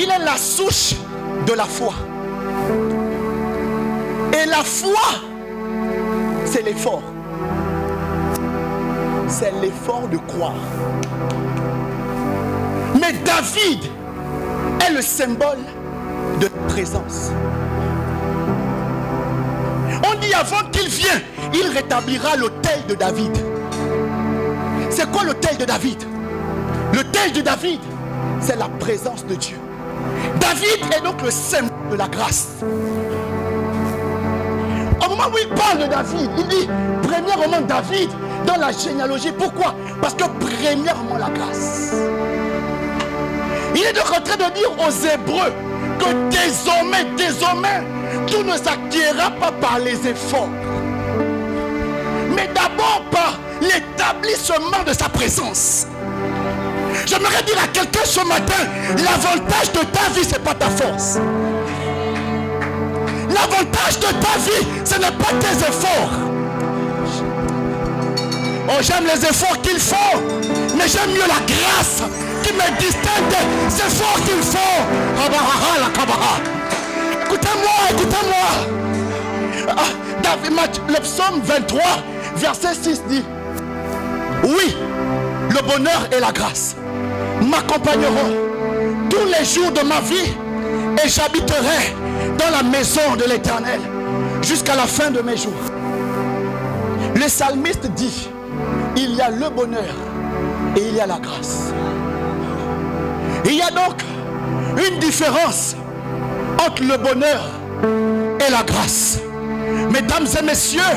Il est la souche de la foi. Et la foi, c'est l'effort. C'est l'effort de croire. Mais David est le symbole de présence. On dit avant qu'il vienne, il rétablira l'autel de David. C'est quoi l'autel de David? L'autel de David, c'est la présence de Dieu. David est donc le symbole de la grâce. Au moment où il parle de David, il dit premièrement David dans la généalogie. Pourquoi? Parce que premièrement la grâce. Il est donc en train de dire aux Hébreux que désormais, tout ne s'acquérera pas par les efforts, mais d'abord par l'établissement de sa présence. J'aimerais dire à quelqu'un ce matin, l'avantage de ta vie, ce n'est pas ta force. L'avantage de ta vie, ce n'est pas tes efforts. Oh, j'aime les efforts qu'il faut, mais j'aime mieux la grâce qui me distingue des efforts qu'il faut. Écoutez-moi, écoutez-moi. Le psaume 23, verset 6 dit: oui, le bonheur et la grâce m'accompagneront tous les jours de ma vie, et j'habiterai dans la maison de l'Éternel jusqu'à la fin de mes jours. Le psalmiste dit: il y a le bonheur et il y a la grâce. Il y a donc une différence entre le bonheur et la grâce. Mesdames et messieurs,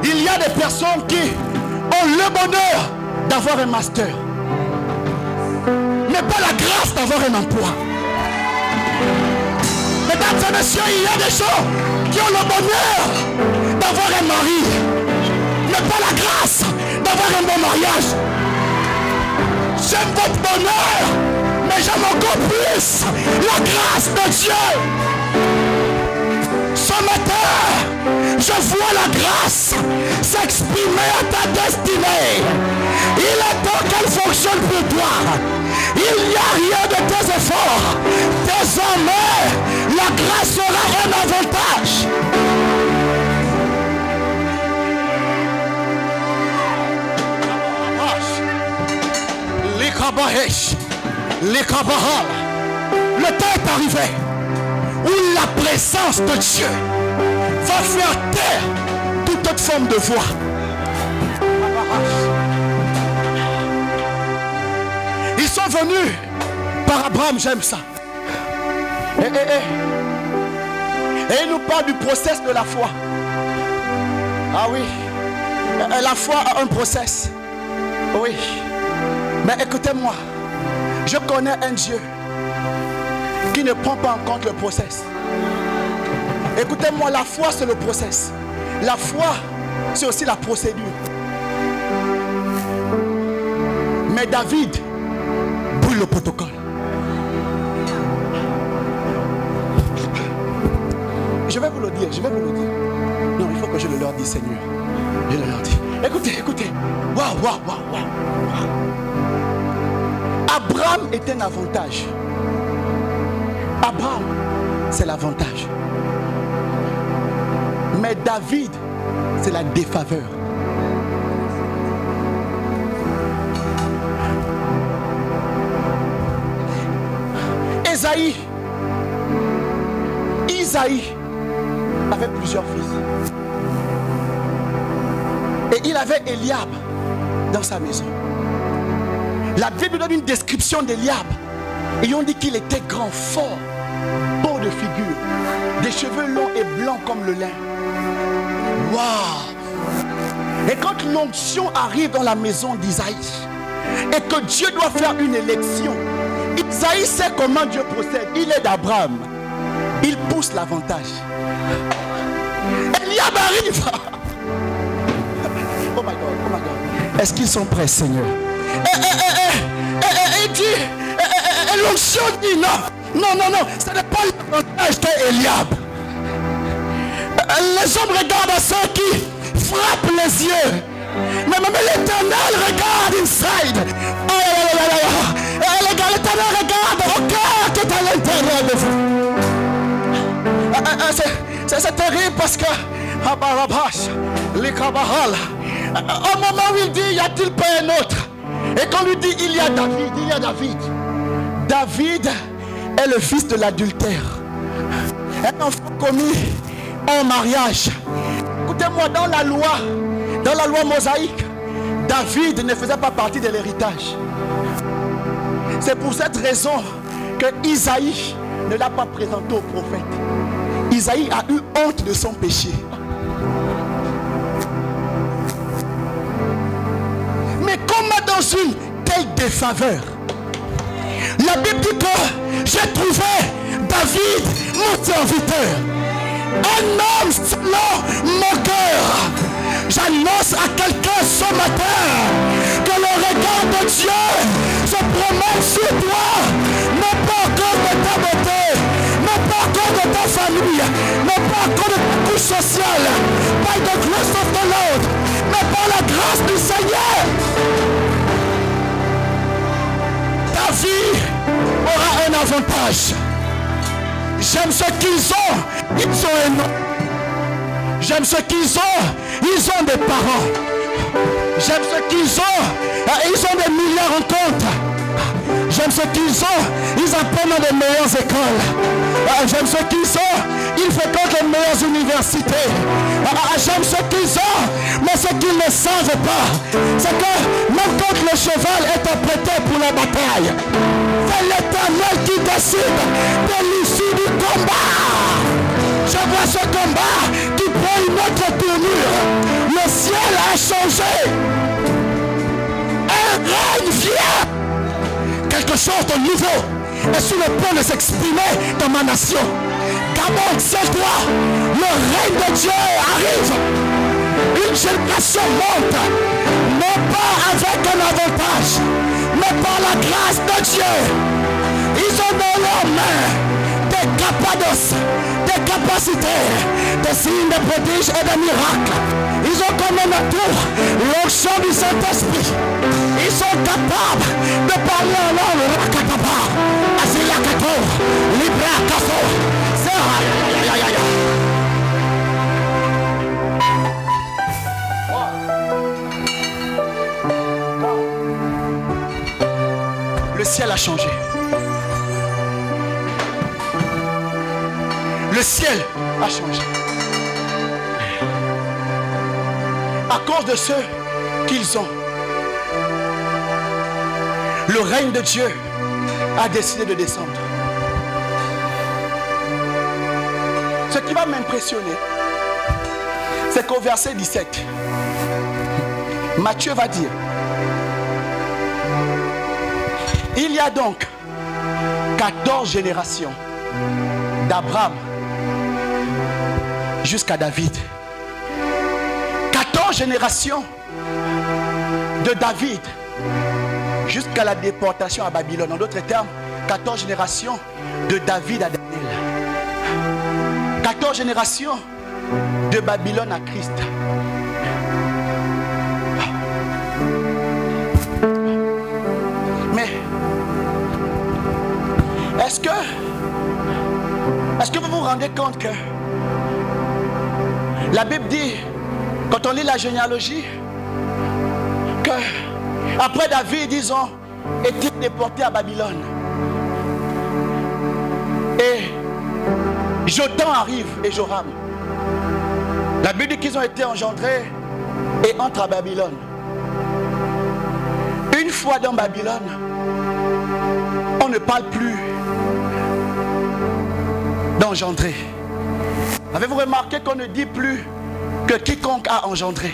il y a des personnes qui ont le bonheur d'avoir un master, mais pas la grâce d'avoir un emploi. Mesdames et messieurs, il y a des gens qui ont le bonheur d'avoir un mari, mais pas la grâce d'avoir un bon mariage. J'aime votre bonheur, mais j'aime encore plus la grâce de Dieu. Ce matin, je vois la grâce s'exprimer à ta destinée. Il est temps qu'elle fonctionne pour toi. Il n'y a rien de tes efforts. Désormais, la grâce sera un avantage. Le temps est arrivé où la présence de Dieu va faire taire toute autre forme de voix. Ils sont venus par Abraham, j'aime ça. Et il nous parle du process de la foi. Ah oui, la foi a un process. Oui, mais écoutez-moi, je connais un Dieu qui ne prend pas en compte le process. Écoutez-moi, la foi c'est le process. La foi c'est aussi la procédure. Mais David brûle le protocole. Je vais vous le dire, Non, il faut que je le leur dise, Seigneur. Je le leur dis. Écoutez. Waouh. Abraham est un avantage. Abraham, c'est l'avantage. Mais David, c'est la défaveur. Isaïe avait plusieurs fils. Et il avait Eliab dans sa maison. La Bible donne une description d'Eliab. Et on dit qu'il était grand, fort, beau de figure, des cheveux longs et blancs comme le lin. Waouh! Et quand l'onction arrive dans la maison d'Isaïe, et que Dieu doit faire une élection, Isaïe sait comment Dieu procède. Il est d'Abraham. Il pousse l'avantage. Eliab arrive. Oh my God. Est-ce qu'ils sont prêts, Seigneur? Et dit, et l'onction dit non, ce n'est pas l'avantage d'Eliab. Les hommes regardent à ceux qui frappent les yeux. Mais l'Éternel regarde inside. Et l'Éternel regarde au cœur qui est à l'intérieur de vous. C'est terrible parce que au moment où il dit, y a-t-il pas un autre? Et quand lui dit, il y a David, il y a David. David est le fils de l'adultère. Un enfant commis en mariage. Écoutez-moi, dans la loi mosaïque, David ne faisait pas partie de l'héritage. C'est pour cette raison que Isaïe ne l'a pas présenté au prophète. Isaïe a eu honte de son péché. Mais comme dans une telle défaveur, la Bible dit que j'ai trouvé David, mon serviteur, un homme selon mon cœur. J'annonce à quelqu'un ce matin que le regard de Dieu se promène sur toi, non pas encore de ta beauté, non pas encore de ta famille, non pas encore de ta couche sociale, by the grace of the Lord, mais par la grâce du Seigneur. Ta vie aura un avantage. J'aime ce qu'ils ont, ils ont un nom. J'aime ce qu'ils ont, ils ont des parents. J'aime ce qu'ils ont, ils ont des milliards en compte. J'aime ce qu'ils ont, ils apprennent dans les meilleures écoles. J'aime ce qu'ils ont, ils fréquentent les meilleures universités. J'aime ce qu'ils ont, mais ce qu'ils ne savent pas, c'est que même quand le cheval est apprêté pour la bataille, c'est l'Éternel qui décide de l'issue du combat. Je vois ce combat qui prend une autre tournure. Le ciel a changé. Un règne vient. Quelque chose de nouveau est sur le point de s'exprimer dans ma nation. Gabon, c'est toi. Le règne de Dieu arrive. Une génération monte. Non pas avec un avantage, mais par la grâce de Dieu. Ils ont dans leurs mains des capados, des capacités, des signes, des prodiges et des miracles. Ils ont comme un atout l'onction du Saint-Esprit. Ils sont capables de parler en langue. Rakataba, Asiliakato, Libra Kaso. Le ciel a changé. Le ciel a changé. À cause de ceux qu'ils ont. Le règne de Dieu a décidé de descendre. Ce qui va m'impressionner, c'est qu'au verset 17, Matthieu va dire: il y a donc 14 générations d'Abraham jusqu'à David. 14 générations de David jusqu'à la déportation à Babylone. En d'autres termes, 14 générations de David à Daniel. 14 générations de Babylone à Christ. Mais est-ce que vous vous rendez compte que la Bible dit, quand on lit la généalogie, que après David, ils ont été déportés à Babylone. Et Jotham arrive et Joram. La Bible dit qu'ils ont été engendrés et entrent à Babylone. Une fois dans Babylone, on ne parle plus d'engendrer. Avez-vous remarqué qu'on ne dit plus que quiconque a engendré?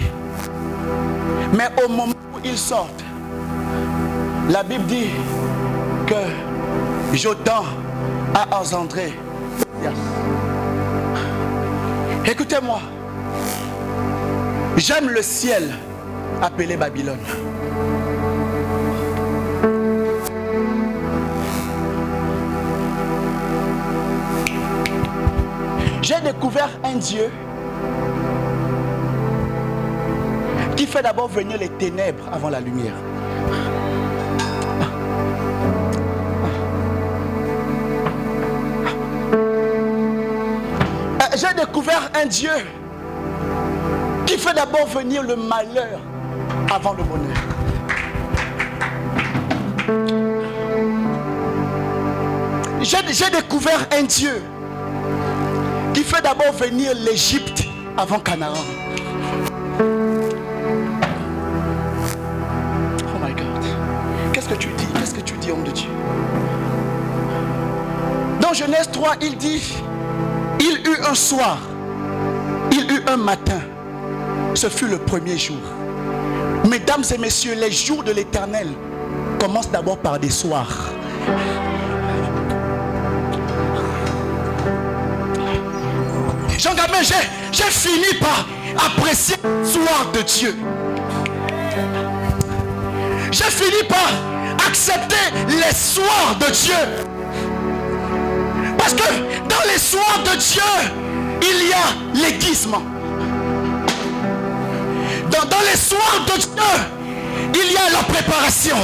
Mais au moment où ils sortent, la Bible dit que Jotham a engendré. Écoutez-moi, j'aime le ciel appelé Babylone. J'ai découvert un Dieu qui fait d'abord venir les ténèbres avant la lumière. J'ai découvert un Dieu qui fait d'abord venir le malheur avant le bonheur. J'ai découvert un Dieu qui fait d'abord venir l'Égypte avant Canaan. Oh my God. Qu'est-ce que tu dis? Qu'est-ce que tu dis, homme de Dieu? Dans Genèse 3, il dit, il eut un soir, il eut un matin. Ce fut le premier jour. Mesdames et messieurs, les jours de l'Éternel commencent d'abord par des soirs. Jean Gabin, j'ai fini par apprécier le soir de Dieu. J'ai fini par accepter les soirs de Dieu. Parce que dans les soirs de Dieu, il y a l'aiguisement. Dans les soirs de Dieu, il y a la préparation.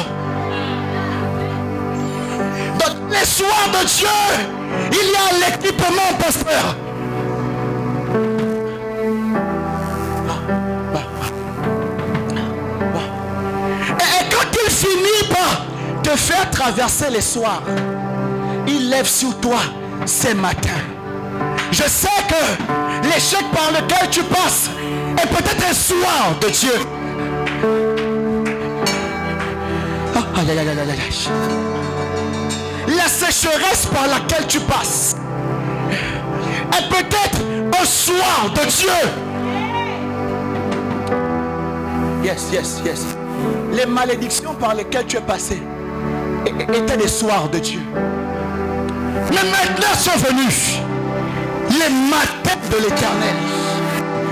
Dans les soirs de Dieu, il y a l'équipement, pasteur. Et quand il finit par te faire traverser les soirs, il lève sur toi ces matins. Je sais que l'échec par lequel tu passes est peut-être un soir de Dieu. Aïe, aïe, aïe, aïe, aïe. La sécheresse par laquelle tu passes est peut-être un soir de Dieu. Yes, yes, yes. Les malédictions par lesquelles tu es passé étaient des soirs de Dieu. Mais maintenant sont venus les matins de l'Éternel.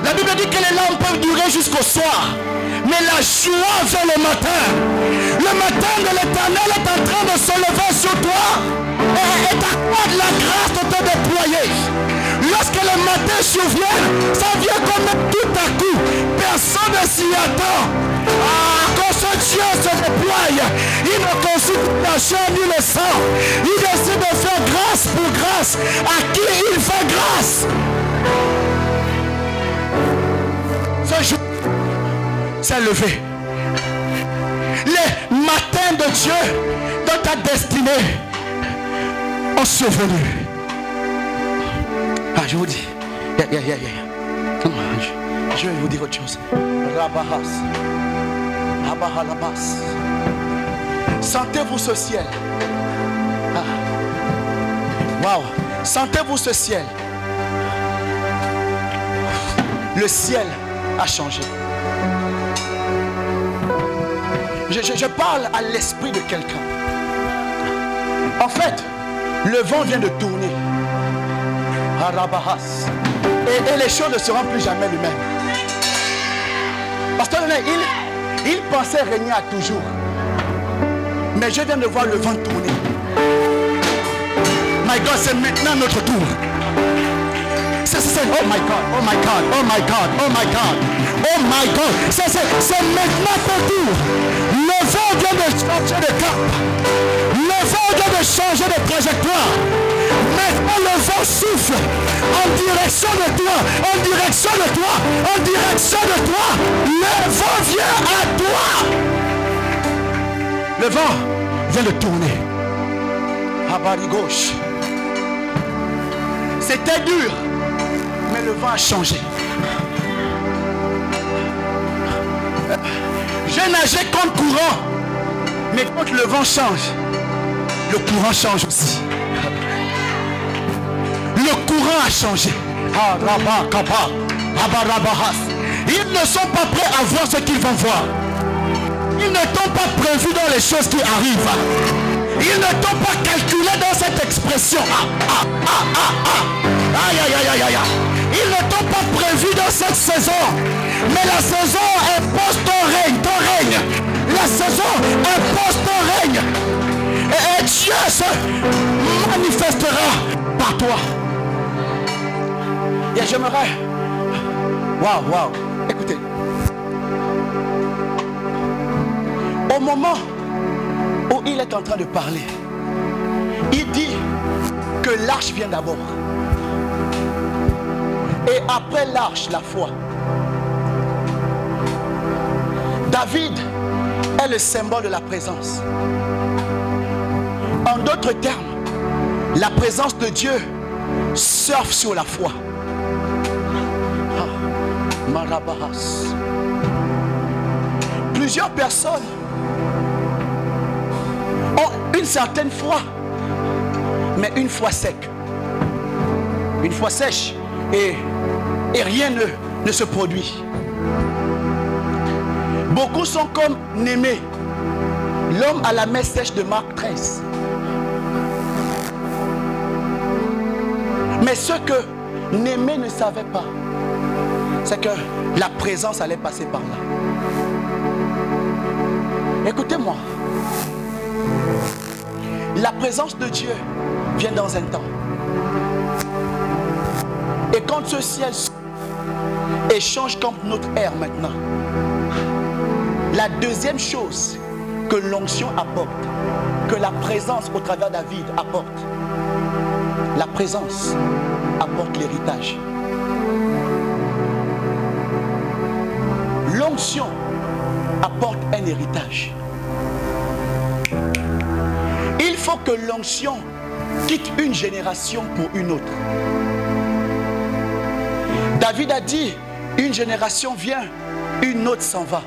La Bible dit que les larmes peuvent durer jusqu'au soir, mais la joie vient le matin. Le matin de l'Éternel est en train de se lever sur toi et t'accorde la grâce de te déployer. Lorsque le matin survient, ça vient comme tout à coup. Personne ne s'y attend. Quand ce Dieu se déploie, il ne consulte la chair ni le sang. Il décide de faire grâce pour grâce. À qui il fait grâce? Ce jour s'est levé. Les matins de Dieu dans ta destinée ont survenu. Ah, je vous dis. Je vais vous dire autre chose. Rabahas. Rabahalabas. Sentez-vous ce ciel. Waouh. Sentez-vous ce ciel. Le ciel a changé. Je parle à l'esprit de quelqu'un. En fait, le vent vient de tourner. Arabahas. Et les choses ne seront plus jamais les mêmes. Parce que il pensait régner à toujours. Mais je viens de voir le vent tourner. My God, c'est maintenant notre tour. Oh my God, oh my God, oh my God, oh my God, oh my God. C'est maintenant ton tour. Le vent vient de changer de cap. Le vent vient de changer de trajectoire. Maintenant le vent souffle en direction de toi, en direction de toi, en direction de toi. Le vent vient à toi. Le vent vient de tourner. À bas gauche. C'était dur. Mais le vent a changé. J'ai nagé contre courant. Mais quand le vent change, le courant change aussi. Le courant a changé. Ils ne sont pas prêts à voir ce qu'ils vont voir. Ils ne t'ont pas prévu dans les choses qui arrivent. Ils ne t'ont pas calculé dans cette expression. Aïe, aïe, aïe, aïe, aïe. Ils ne t'ont pas prévu dans cette saison. Mais la saison impose ton règne, ton règne. La saison impose ton règne. Et Dieu se manifestera par toi. Et j'aimerais... Waouh, waouh. Écoutez. Au moment où il est en train de parler, il dit que l'arche vient d'abord. après l'arche, la foi. David est le symbole de la présence. En d'autres termes, la présence de Dieu surfe sur la foi. Marabahas. Plusieurs personnes ont une certaine foi, mais une foi sec, une foi sèche, et rien ne se produit. Beaucoup sont comme Némée, l'homme à la main sèche de Marc 13. Mais ce que Némée ne savait pas, c'est que la présence allait passer par là. Écoutez-moi. La présence de Dieu vient dans un temps. Et quand ce ciel échange comme notre air maintenant, la deuxième chose que l'onction apporte, que la présence au travers de David apporte, la présence apporte l'héritage. L'onction apporte un héritage. Il faut que l'onction quitte une génération pour une autre. David a dit, une génération vient, une autre s'en va.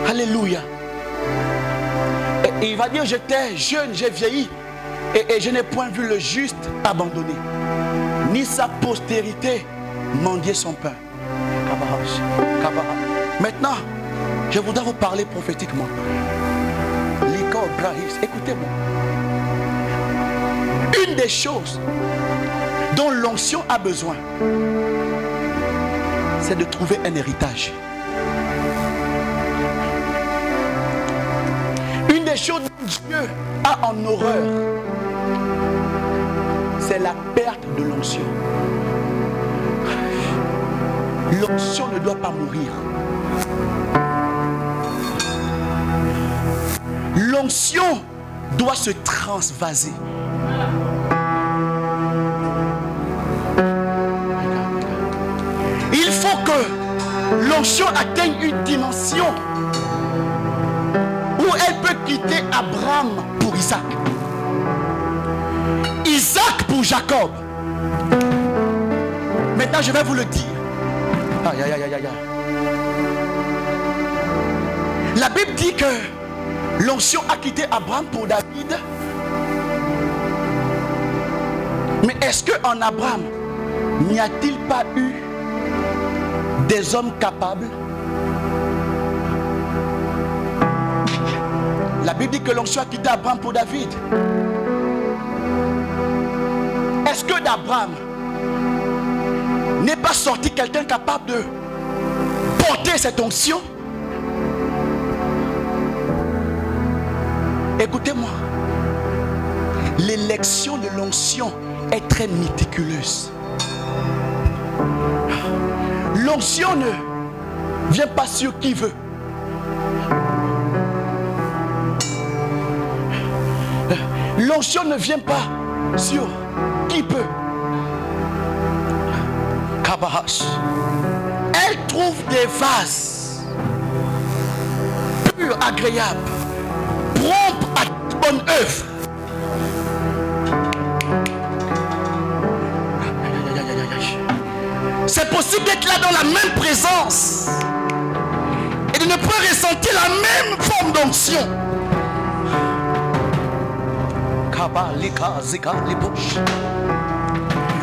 Alléluia. Et il va dire, j'étais jeune, j'ai vieilli, et je n'ai point vu le juste abandonné, ni sa postérité mendier son pain. Maintenant, je voudrais vous parler prophétiquement. Écoutez-moi. Une des choses dont l'onction a besoin, c'est de trouver un héritage. Une des choses que Dieu a en horreur, c'est la perte de l'onction. L'onction ne doit pas mourir. L'onction doit se transvaser. Il faut que l'onction atteigne une dimension où elle peut quitter Abraham pour Isaac, Isaac pour Jacob. Maintenant, je vais vous le dire. Aïe, aïe, aïe, aïe, aïe. La Bible dit que l'onction a quitté Abraham pour David. Mais est-ce qu'en Abraham, n'y a-t-il pas eu des hommes capables? La Bible dit que l'onction a quitté Abraham pour David. Est-ce que d'Abraham n'est pas sorti quelqu'un capable de porter cette onction? Écoutez-moi, l'élection de l'onction est très méticuleuse. L'onction ne vient pas sur qui veut. L'onction ne vient pas sur qui peut. Kabahash. Elle trouve des vases purs, agréables, prompts à bonne œuvre. C'est possible d'être là dans la même présence et de ne pas ressentir la même forme d'onction.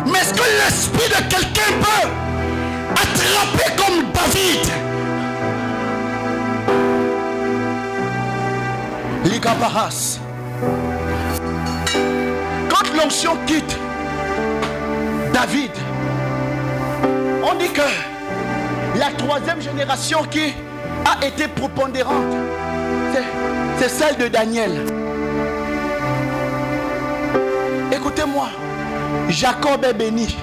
Mais est-ce que l'esprit de quelqu'un peut attraper comme David? Likabahas. Quand l'onction quitte David, on dit que la troisième génération qui a été prépondérante, c'est celle de Daniel. Écoutez-moi, Jacob est béni,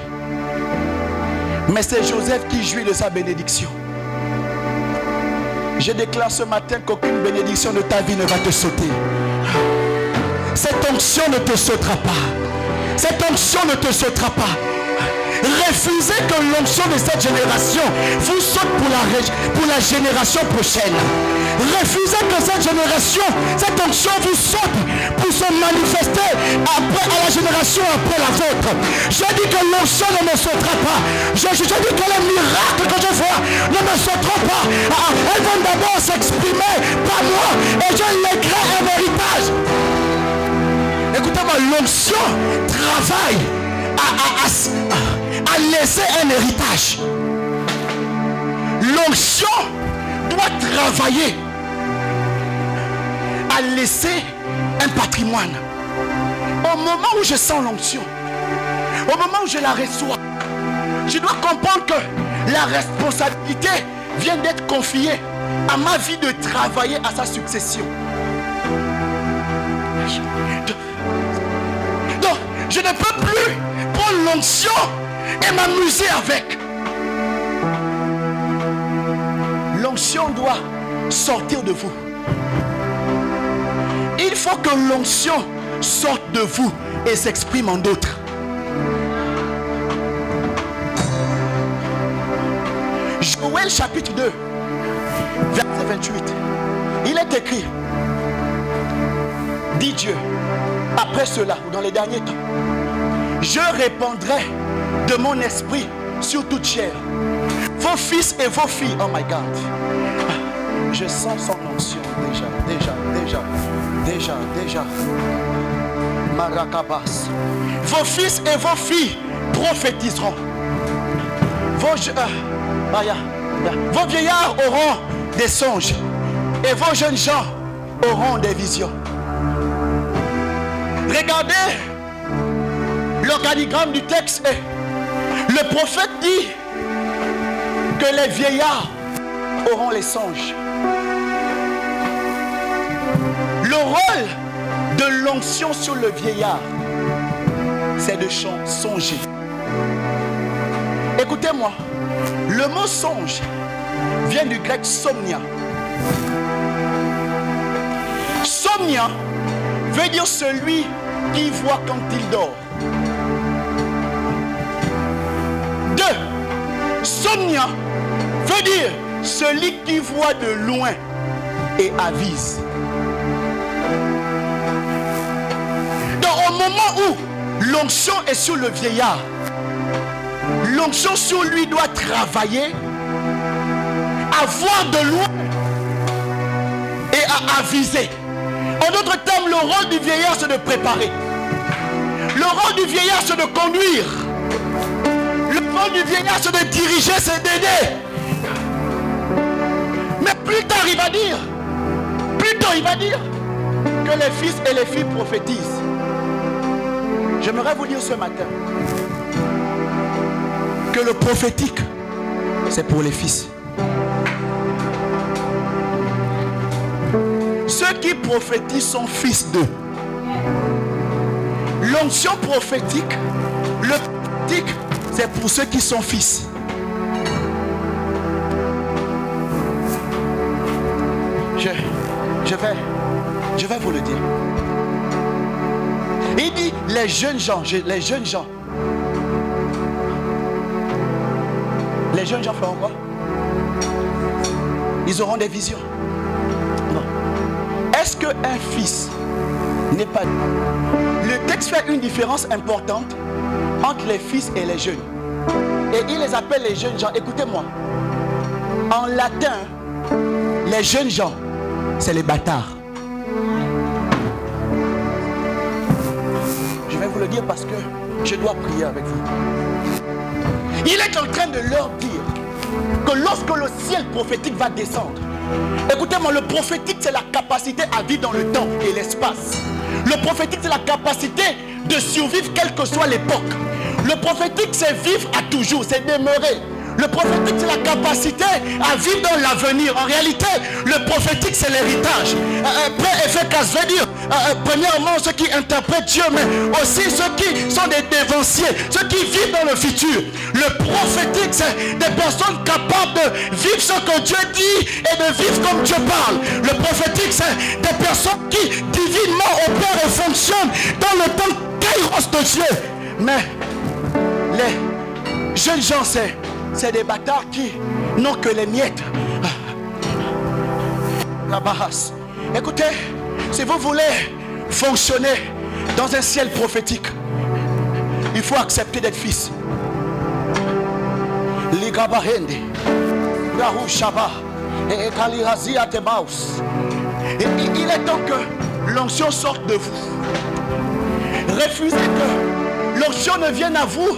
mais c'est Joseph qui jouit de sa bénédiction. Je déclare ce matin qu'aucune bénédiction de ta vie ne va te sauter. Cette onction ne te sautera pas. Cette onction ne te sautera pas. refusez que l'onction de cette génération vous saute pour la génération prochaine. Refusez que cette génération, cette onction vous saute pour se manifester après, à la génération après la vôtre. Je dis que l'onction ne me sautera pas. Je dis que les miracles que je vois ne me sauteront pas. Elles vont d'abord s'exprimer par moi et je léguerai un héritage. Écoutez-moi, l'onction travaille à laisser un héritage. L'onction doit travailler à laisser un patrimoine. Au moment où je sens l'onction, au moment où je la reçois, je dois comprendre que la responsabilité vient d'être confiée à ma vie de travailler à sa succession. Donc, je ne peux plus prendre l'onction et m'amuser avec. L'onction doit sortir de vous. Il faut que l'onction sorte de vous et s'exprime en d'autres. Joël chapitre 2, verset 28. Il est écrit, dit Dieu, après cela, ou dans les derniers temps, je répandrai de mon esprit sur toute chair. Vos fils et vos filles, oh my God. Je sens son onction déjà. Marakabas. Vos fils et vos filles prophétiseront. Vos vieillards auront des songes et vos jeunes gens auront des visions. Regardez l'organigramme du texte. Le prophète dit que les vieillards auront les songes. Le rôle de l'onction sur le vieillard, c'est de songer. Écoutez-moi, le mot songe vient du grec somnia. Somnia veut dire celui qui voit quand il dort. Somnia veut dire celui qui voit de loin et avise. Donc au moment où l'onction est sur le vieillard, l'onction sur lui doit travailler à voir de loin et à aviser. En d'autres termes, le rôle du vieillard c'est de préparer. Le rôle du vieillard c'est de conduire. Le rôle du vieillard c'est de diriger, c'est d'aider. Mais plus tard il va dire que les fils et les filles prophétisent. J'aimerais vous dire ce matin que le prophétique c'est pour les fils. Ceux qui prophétisent sont fils d'eux. L'onction prophétique, le prophétique, c'est pour ceux qui sont fils. Je vais vous le dire. Il dit les jeunes gens feront quoi? Ils auront des visions. Non. Est-ce qu'un fils n'est pas... Le texte fait une différence importante entre les fils et les jeunes. Et il les appelle les jeunes gens. Écoutez-moi. En latin, les jeunes gens, c'est les bâtards. Je vais vous le dire parce que je dois prier avec vous. Il est en train de leur dire que lorsque le ciel prophétique va descendre, écoutez-moi, le prophétique c'est la capacité à vivre dans le temps et l'espace. Le prophétique c'est la capacité de survivre quelle que soit l'époque. Le prophétique c'est vivre à toujours, c'est demeurer. Le prophétique c'est la capacité à vivre dans l'avenir. En réalité, le prophétique c'est l'héritage. Pré-efficace veut dire premièrement ceux qui interprètent Dieu, mais aussi ceux qui sont des dévanciers, ceux qui vivent dans le futur. Le prophétique c'est des personnes capables de vivre ce que Dieu dit et de vivre comme Dieu parle. Le prophétique c'est des personnes qui divinement opèrent et fonctionnent dans le temps kairos de Dieu. Mais jeunes gens, c'est des bâtards qui n'ont que les miettes. La base. Écoutez, si vous voulez fonctionner dans un ciel prophétique, il faut accepter d'être fils. Ligabahende, Rahou Shaba, et Kalirazia Tebaus. Il est temps que l'onction sorte de vous. Refusez que l'onction ne vienne à vous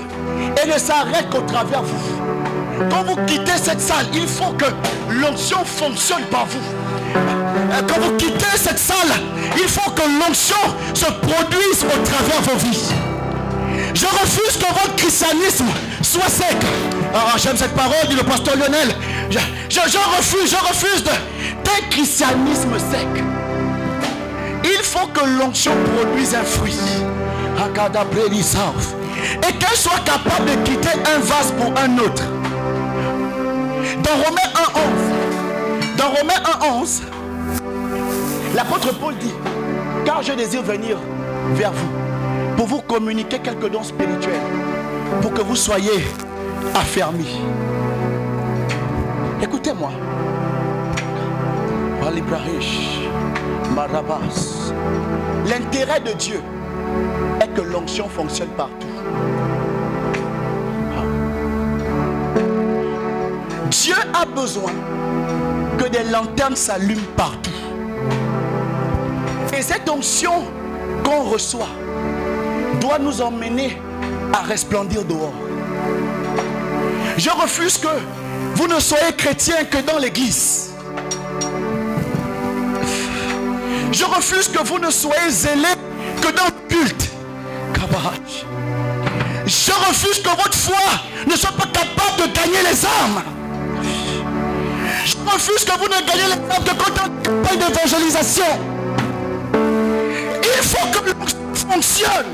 et ne s'arrête qu'au travers vous. Quand vous quittez cette salle, il faut que l'onction fonctionne par vous. Quand vous quittez cette salle, il faut que l'onction se produise au travers vos vies. Je refuse que votre christianisme soit sec. J'aime cette parole, dit le pasteur Lionel. Je refuse d'un christianisme sec. Il faut que l'onction produise un fruit. Et qu'elle soit capable de quitter un vase pour un autre. Dans Romains 1,11, l'apôtre Paul dit: car je désire venir vers vous pour vous communiquer quelques dons spirituels, pour que vous soyez affermis. Écoutez-moi. L'intérêt de Dieu est que l'onction fonctionne partout. Dieu a besoin que des lanternes s'allument partout. Et cette onction qu'on reçoit doit nous emmener à resplendir dehors. Je refuse que vous ne soyez chrétien que dans l'église. Je refuse que vous ne soyez zélés que dans le culte. Je refuse que votre foi ne soit pas capable de gagner les âmes. Je refuse que vous ne gagnez les âmes que quand on campagne d'évangélisation. Il faut que l'onction fonctionne.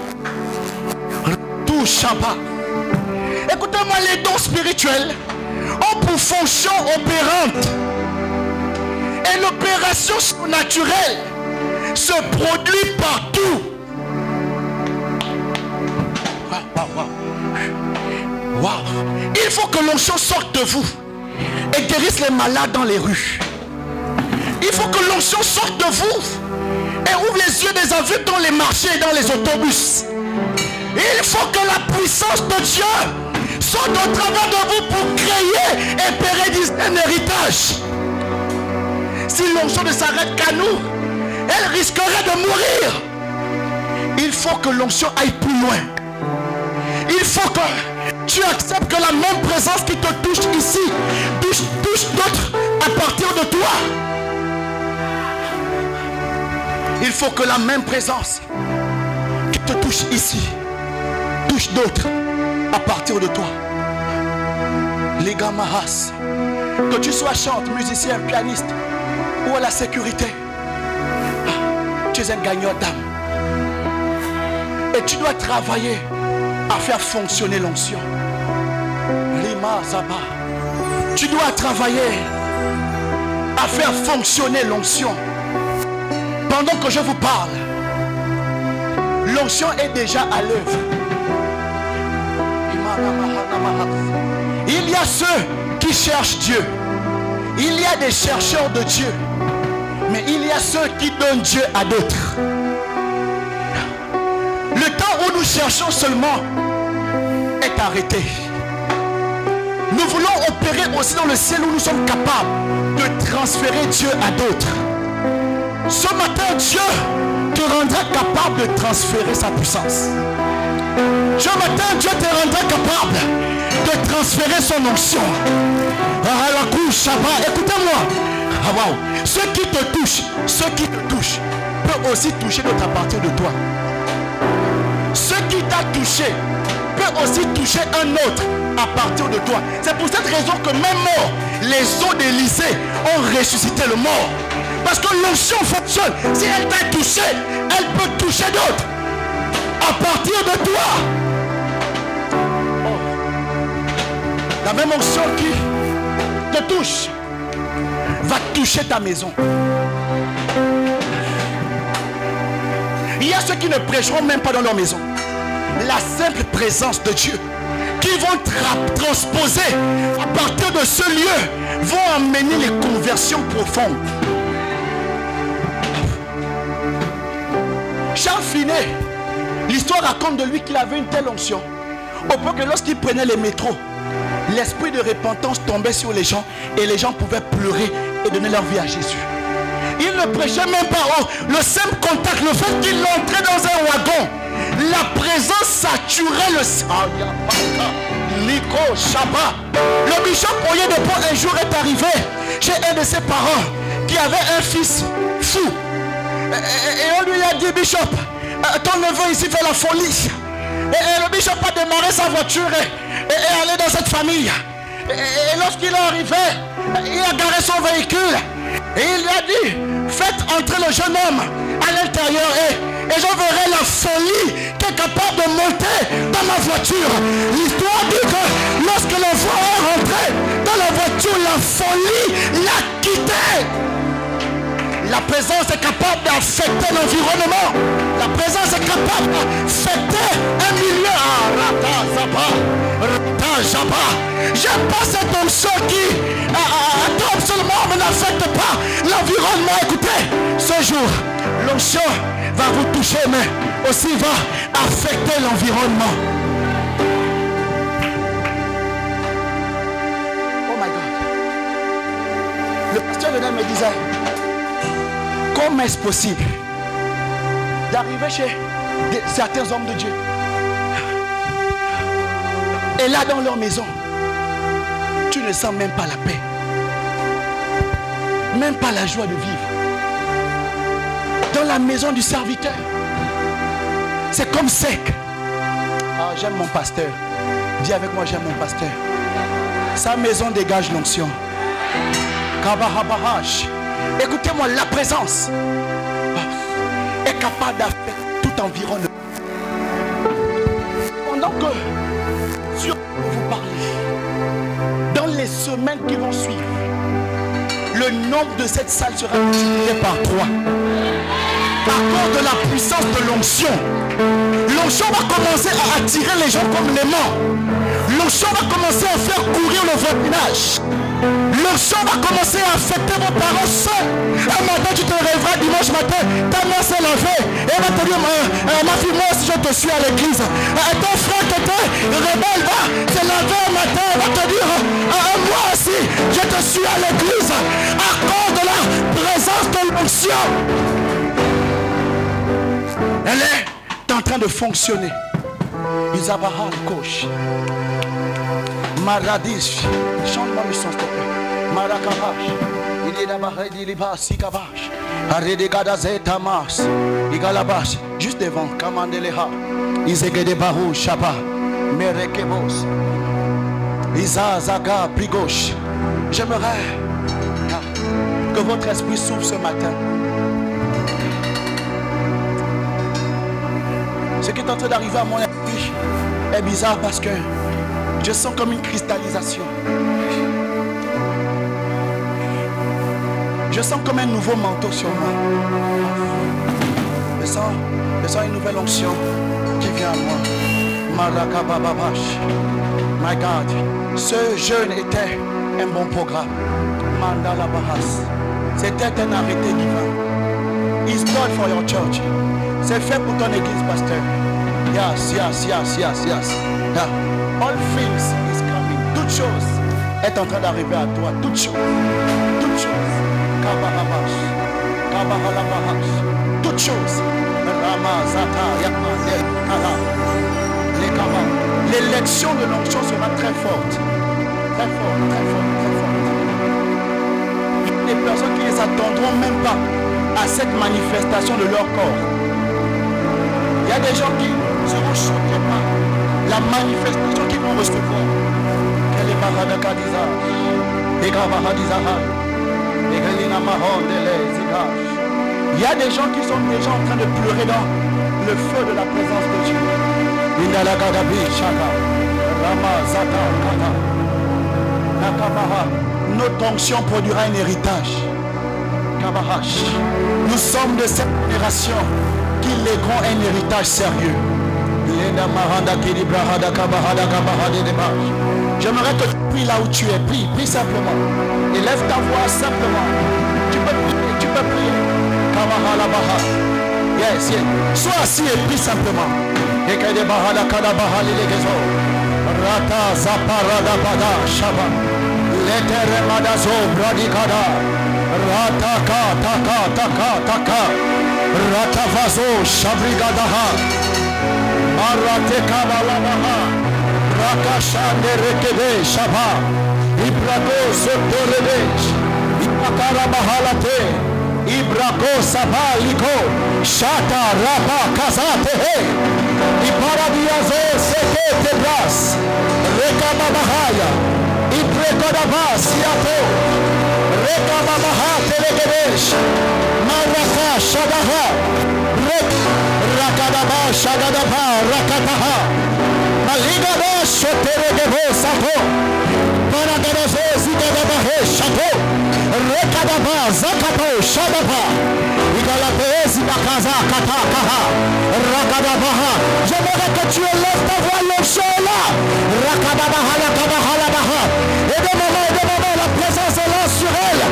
Tout Shabbat. Écoutez-moi, les dons spirituels ont pour fonction opérante. Et l'opération surnaturelle se produit partout. Wow. Il faut que l'onction sorte de vous et guérisse les malades dans les rues. Il faut que l'onction sorte de vous et ouvre les yeux des aveugles dans les marchés et dans les autobus. Il faut que la puissance de Dieu sorte au travers de vous pour créer et pérenniser un héritage. Si l'onction ne s'arrête qu'à nous, elle risquerait de mourir. Il faut que l'onction aille plus loin. Il faut que tu acceptes que la même présence qui te touche ici touche d'autres à partir de toi. Il faut que la même présence qui te touche ici touche d'autres à partir de toi. Les gars Mahas, que tu sois chanteur, musicien, pianiste ou à la sécurité, tu es un gagnant d'âme. Et tu dois travailler à faire fonctionner l'onction. Lima Zaba. Tu dois travailler à faire fonctionner l'onction. Pendant que je vous parle, l'onction est déjà à l'œuvre. Il y a ceux qui cherchent Dieu. Il y a des chercheurs de Dieu. Mais il y a ceux qui donnent Dieu à d'autres. Le temps où nous cherchons seulement est arrêté. Nous voulons opérer aussi dans le ciel où nous sommes capables de transférer Dieu à d'autres. Ce matin, Dieu te rendra capable de transférer sa puissance. Ce matin, Dieu te rendra capable de transférer son onction. Écoutez-moi. Wow. Ceux qui te touchent peuvent aussi toucher d'autres à partir de toi. Ce qui t'a touché peut aussi toucher un autre à partir de toi. C'est pour cette raison que même mort, les os d'Élysée ont ressuscité le mort. Parce que l'onction fonctionne. Si elle t'a touché, elle peut toucher d'autres à partir de toi. La même onction qui te touche va toucher ta maison. Il y a ceux qui ne prêcheront même pas dans leur maison. La simple présence de Dieu qui vont transposer à partir de ce lieu vont amener les conversions profondes. Charles Finet, l'histoire raconte de lui qu'il avait une telle onction au point que lorsqu'il prenait les métros, l'esprit de repentance tombait sur les gens et les gens pouvaient pleurer et donner leur vie à Jésus. Il ne prêchait même pas. Le simple contact, le fait qu'il entrait dans un wagon, la présence saturait le sang. Le bishop Oyedepo un jour est arrivé chez un de ses parents qui avait un fils fou. Et on lui a dit, bishop, ton neveu ici fait la folie. Et le bishop a démarré sa voiture et allé dans cette famille. Et lorsqu'il est arrivé, il a garé son véhicule. Et il lui a dit, faites entrer le jeune homme à l'intérieur et je verrai la folie qui est capable de monter dans ma voiture. L'histoire dit que lorsque l'enfant est rentré dans la voiture, la folie l'a quitté. La présence est capable d'affecter l'environnement. La présence est capable d'affecter un milieu. J'aime pas cette onction qui tombe seulement mais n'affecte pas l'environnement. Écoutez, ce jour, l'onction va vous toucher mais aussi va affecter l'environnement. Oh my God. Le pasteur Lionel me disait, comment est-ce possible d'arriver chez certains hommes de Dieu et là dans leur maison, tu ne sens même pas la paix, même pas la joie de vivre. Dans la maison du serviteur, c'est comme sec. Ah, j'aime mon pasteur. Dis avec moi, j'aime mon pasteur. Sa maison dégage l'onction. Kabahabahash. Écoutez-moi, la présence est capable d'affecter tout environnement. Pendant que Dieu vous parle, dans les semaines qui vont suivre, le nombre de cette salle sera multiplié par 3. À cause de la puissance de l'onction, l'onction va commencer à attirer les gens comme l'aimant. L'onction va commencer à faire courir le voisinage. L'onction va commencer à affecter vos parents seuls. Un matin, tu te réveilleras dimanche matin, ta mère s'est lavée et elle va te dire, ma fille, moi aussi je te suis à l'église. Ton frère qui était rebelle va se laver un matin, elle va te dire, moi aussi je te suis à l'église. À cause de la présence de l'onction. Elle est en train de fonctionner. Isabahal Kosh. Maradish. Chante-moi le son, s'il te plaît. Marakabash. Il est d'abord Libasi Kabash. Aredegadaze Tamas. Igalabash. Juste devant. Kamandeleha. Izegede Barou Shaba. Merekebos. Izazaga Prigosh. J'aimerais que votre esprit s'ouvre ce matin. Ce qui est en train d'arriver à mon esprit est bizarre parce que je sens comme une cristallisation. Je sens comme un nouveau manteau sur moi. Je sens une nouvelle onction qui vient à moi. Marakabababash. My God, ce jeûne était un bon programme. Mandala Bahas. C'était un arrêté divin. It's God for your church. C'est fait pour ton église, pasteur. Yes. Yeah. All things is coming. Toute chose est en train d'arriver à toi. Toute chose. Kabahamash. Toute chose. L'élection de l'onction sera très forte. Très forte. Des personnes qui ne s'attendront même pas à cette manifestation de leur corps. Il y a des gens qui seront choqués par la manifestation qu'ils vont recevoir. Quel est Maradakadiza? Il y a des gens qui sont déjà en train de pleurer dans le feu de la présence de Dieu. Notre onction produira un héritage. Nous sommes de cette génération qui légueront un héritage sérieux. J'aimerais que tu pries là où tu es. Prie simplement. Élève ta voix simplement. Tu peux prier. Yes, yes. Sois assis et prie simplement. Rata zaparada bada shaba. Letere madazo bradikada. Rata taka. Rata vazo shabrigadaha. Marate kabalabaha. Rakashande rekebe shaba. Ibrado sotolebesh. Ipakara bahalate. Ibrako sabaliko. Shata raba kazate he. Iparadiazo seke tebras. Rekababahaya. Ibrekodabas yato. Rekababaha telegebesh. Maraka shadaha. Rakadaba shadadaba rakataha. Maligaba shoteregebo sato. Paragadazo zigadabahe shato. Rekadaba zakato shadaba. Igalapezi bakaza katakaha. Rakadabaha. J'aimerais que tu élèves ta voix le chant là. Rakadabaha lakabaha labaha. Et de moment, la présence est là sur elle.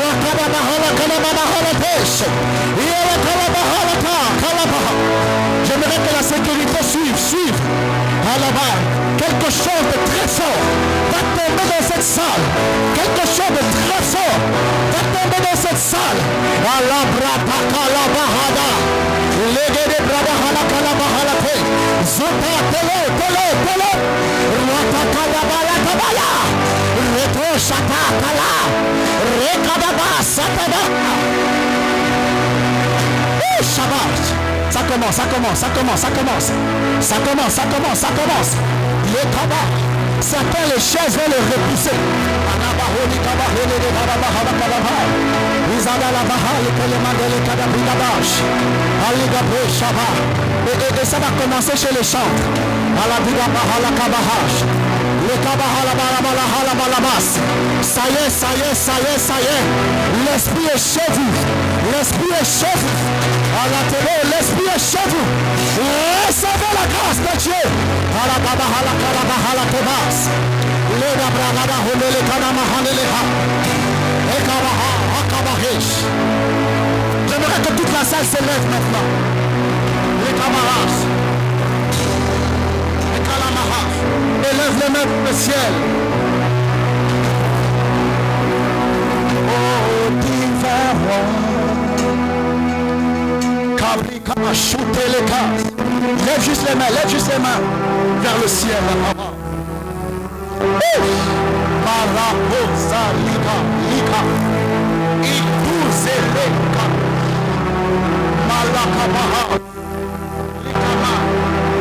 Rakadabaha lakadabaha la pêche. J'aimerais que la sécurité suive. Là-bas, quelque chose de très fort va tomber dans cette salle. Quelque chose de très fort va tomber dans cette salle. Ça commence. Le tabac. Certains les chaises vont les repousser. Et ça va commencer chez les chantres. Ça y est. L'esprit est chez vous. À la télé, l'esprit est chez vous. Recevez la grâce de Dieu. J'aimerais que toute la salle se lève maintenant. Les camarades. Élève les mains pour le ciel. Oh, divin roi. Shooter les cases. Lève juste les mains vers le ciel. Maraposa lika. Ituzeleka. Malakabaha. Likama.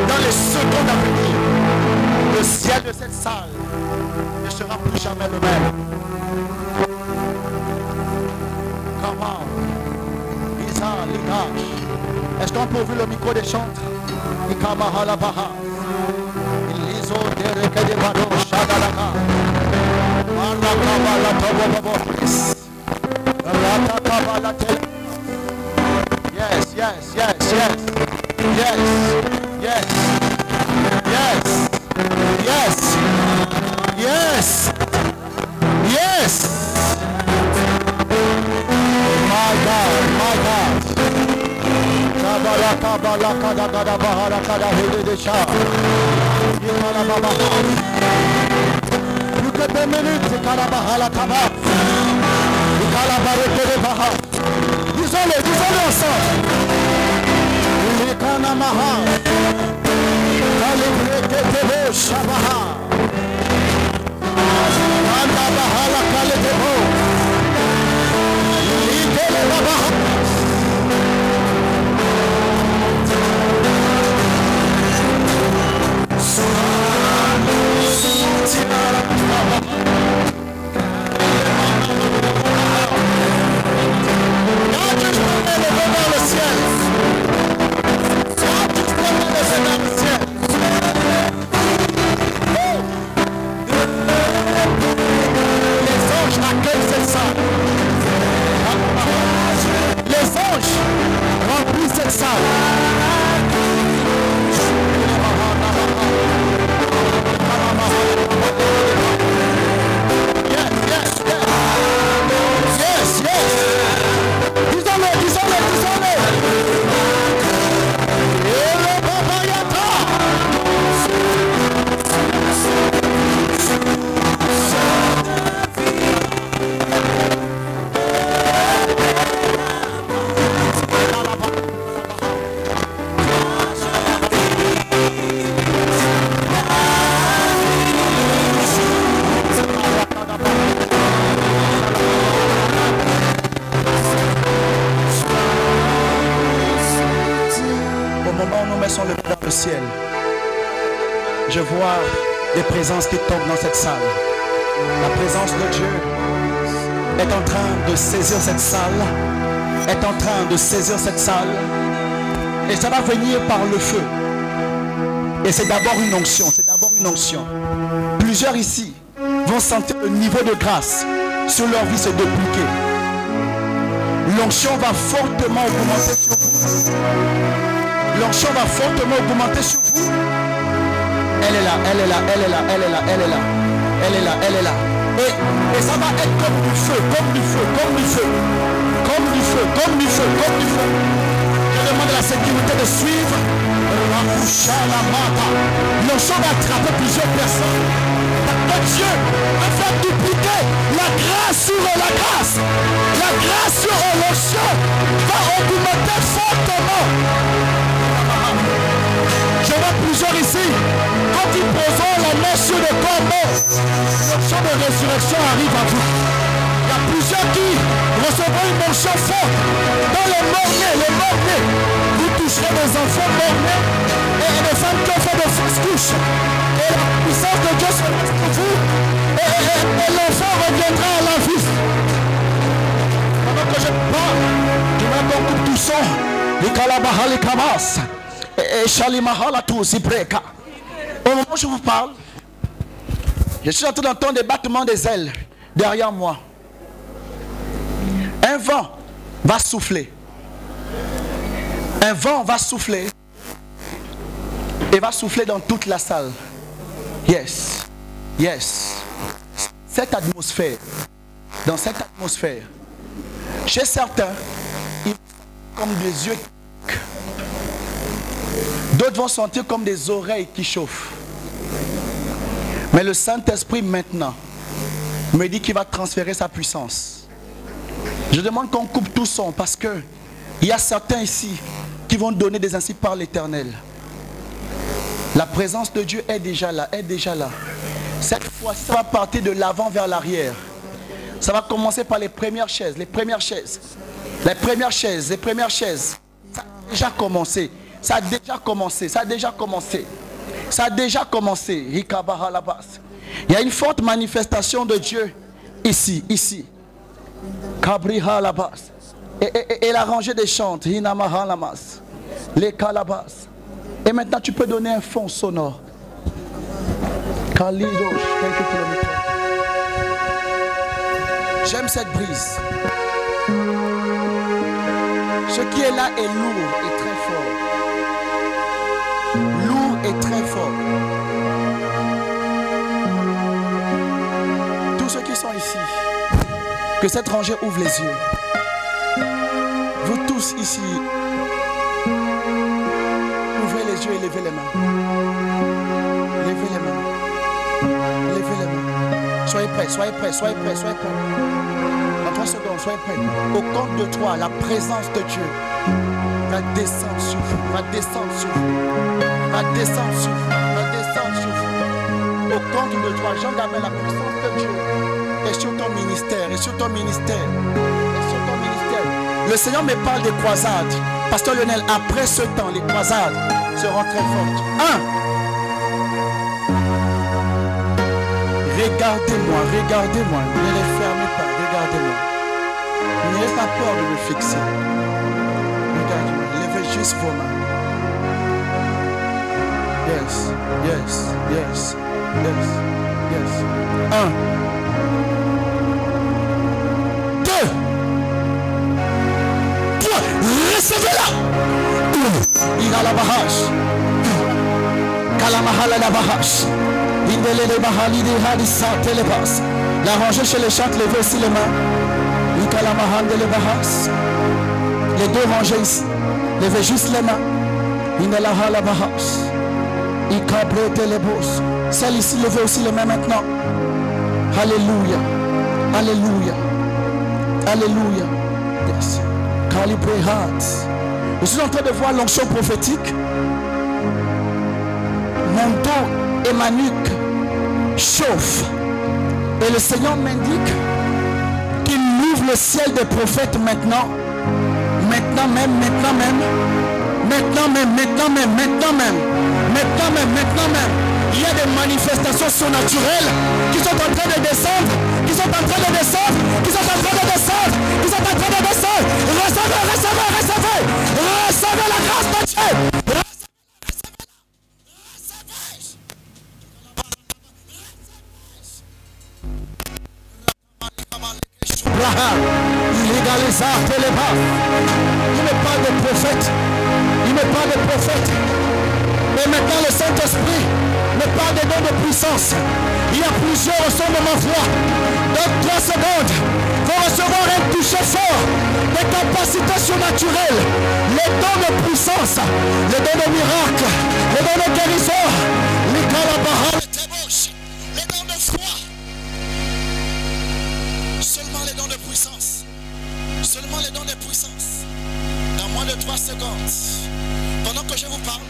Dans les secondes à venir, le ciel de cette salle ne sera plus jamais le même. Comment? Isa likash. Est-ce qu'on peut ouvrir le micro des chantres? Ikabahalabaha. Ilizo dereke de bado shadalaka. Marakabala tobobobis. Ratakabala tele. Yes. My God. Plus que 2 minutes, disons-le ensemble. ciel. Je vois des présences qui tombent dans cette salle. La présence de Dieu est en train de saisir cette salle. Est en train de saisir cette salle. Et ça va venir par le feu. Et c'est d'abord une onction. C'est d'abord une onction. Plusieurs ici vont sentir le niveau de grâce sur leur vie se dupliquer. L'onction va fortement augmenter sur vous. L'onction va fortement augmenter sur vous. Elle est là, elle est là, elle est là, elle est là, elle est là. Elle est là, elle est là. Et ça va être comme du feu, comme du feu, comme du feu. Comme du feu, comme du feu, comme du feu. Je demande à la sécurité de suivre. L'onction va attraper plusieurs personnes. Dieu va faire dupliquer la grâce sur la grâce. La grâce sur l'onction va augmenter fortement. Je vois plusieurs ici. Quand ils poseront la main sur le corps mort, l'onction de résurrection arrive à vous. Il y a plusieurs qui recevront une onction forte dans les morts-nés, les morts-nés. Vous toucherez des enfants morts-nés et des femmes qui ont fait de fausses couches. Et la puissance de Dieu sera sur vous. Et l'enfant reviendra à la vie. Pendant que je parle, je vais encore tout son. Les calabaha, les kamas. Et shalimahala tous, ibreka. Au moment où je vous parle, je suis en train d'entendre des battements des ailes derrière moi. Un vent va souffler. Un vent va souffler. Et va souffler dans toute la salle. Yes. Yes. Cette atmosphère. Dans cette atmosphère. Chez certains, ils vont comme des yeux. D'autres vont sentir comme des oreilles qui chauffent. Mais le Saint-Esprit maintenant me dit qu'il va transférer sa puissance. Je demande qu'on coupe tout son parce que il y a certains ici qui vont donner des ainsi par l'Éternel. La présence de Dieu est déjà là, est déjà là. Cette fois, ça va partir de l'avant vers l'arrière. Ça va commencer par les premières chaises, les premières chaises. Les premières chaises, les premières chaises. Ça a déjà commencé. Ça a déjà commencé, ça a déjà commencé. Ça a déjà commencé. Il y a une forte manifestation de Dieu ici, ici. Et la rangée des chantes. Les calabas. Et maintenant tu peux donner un fond sonore. J'aime cette brise. Ce qui est là est lourd et très fort. Lourd et très fort. Tous ceux qui sont ici, que cette rangée ouvre les yeux. Vous tous ici, ouvrez les yeux et levez les mains. Levez les mains. Levez les mains. Soyez prêts, soyez prêts, soyez prêts, soyez prêts. Dans 3 secondes, soyez prêts. Au compte de 3, la présence de Dieu va descendre sur vous, va descendre sur vous, va descendre sur vous, va descendre sur vous. Au compte de 3, j'engage la puissance de Dieu est sur ton ministère, et sur ton ministère, et sur ton ministère. Le Seigneur me parle des croisades. Pasteur Lionel, après ce temps, les croisades seront très fortes. 1. Regardez-moi, regardez-moi. Ne les fermez pas, regardez-moi. N'ayez pas peur de me fixer. Regardez-moi, levez juste vos mains. Yes, yes, yes, yes, yes. 1. 2. 3. Recevez-la. Il a la bahache. Kalamahala la bahache. La rangée chez les chantes, levez aussi les mains. Les deux rangées ici, levez juste les mains. Celle ici, levez aussi les mains maintenant. Alléluia. Alléluia. Alléluia. Yes. Calibrate hearts. Je suis en train de voir l'onction prophétique. Mon dos et ma nuque chauffe. Et le Seigneur m'indique qu'il ouvre le ciel des prophètes maintenant. Maintenant même, maintenant même. Maintenant même, maintenant même, maintenant même. Maintenant même, il y a des manifestations surnaturelles qui sont en train de descendre, qui sont en train de descendre, qui sont en train de descendre, qui sont en train de descendre. Recevez, recevez, recevez, recevez la grâce de Dieu. Il me parle de prophète. Il me parle de prophète. Et maintenant le Saint-Esprit me parle des dons de puissance. Il y a plusieurs au son de ma voix. Dans 3 secondes, vont recevoir un toucher fort des capacités surnaturelles. Les dons de puissance, les dons de miracle, les dons de guérison, les dons de foi. Seulement les dons de puissance. Seulement les dons de puissance. Dans moins de 3 secondes, pendant que je vous parle,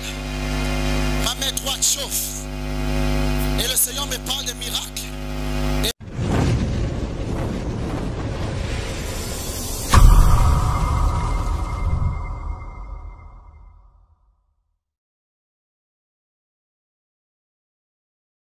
ma main droite chauffe. Et le Seigneur me parle de miracles.